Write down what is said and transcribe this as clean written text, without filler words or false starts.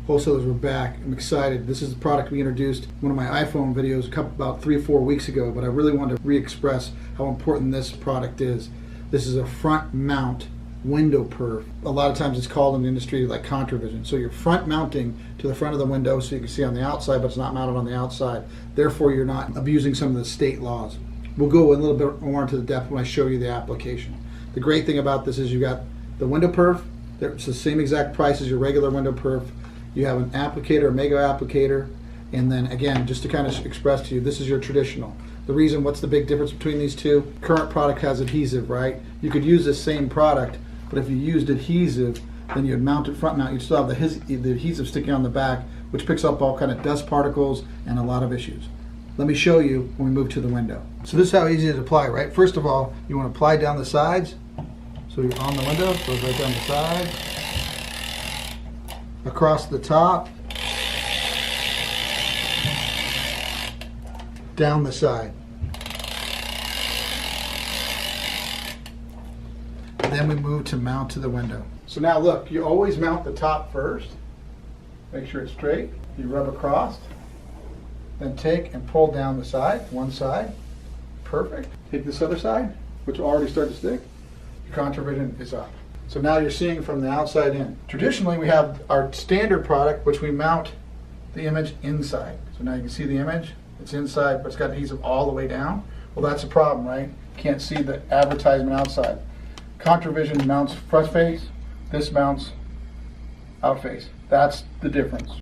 Wholesalers, we're back. I'm excited. This is the product we introduced in one of my iPhone videos about 3 or 4 weeks ago, but I really wanted to re-express how important this product is. This is a front mount window perf. A lot of times it's called in the industry like contravision. So you're front mounting to the front of the window so you can see on the outside, but it's not mounted on the outside. Therefore, you're not abusing some of the state laws. We'll go a little bit more into the depth when I show you the application. The great thing about this is you got the window perf. It's the same exact price as your regular window perf. You have an applicator, a mega applicator, and then again, just to kind of express to you, this is your traditional. The reason, what's the big difference between these two? Current product has adhesive, right? You could use this same product, but if you used adhesive, then you'd mount it front mount, you'd still have the adhesive sticking on the back, which picks up all kind of dust particles and a lot of issues. Let me show you when we move to the window. So this is how easy it is to apply, right? First of all, you want to apply down the sides. So you're on the window, goes right down the side, across the top, down the side. And then we move to mount to the window. So now look, you always mount the top first. Make sure it's straight. You rub across, then take and pull down the side, one side. Perfect. Take this other side, which will already start to stick. Your contravision is up. So now you're seeing from the outside in. Traditionally, we have our standard product, which we mount the image inside. So now you can see the image. It's inside, but it's got adhesive all the way down. Well, that's a problem, right? Can't see the advertisement outside. Contravision mounts front face. This mounts out face. That's the difference.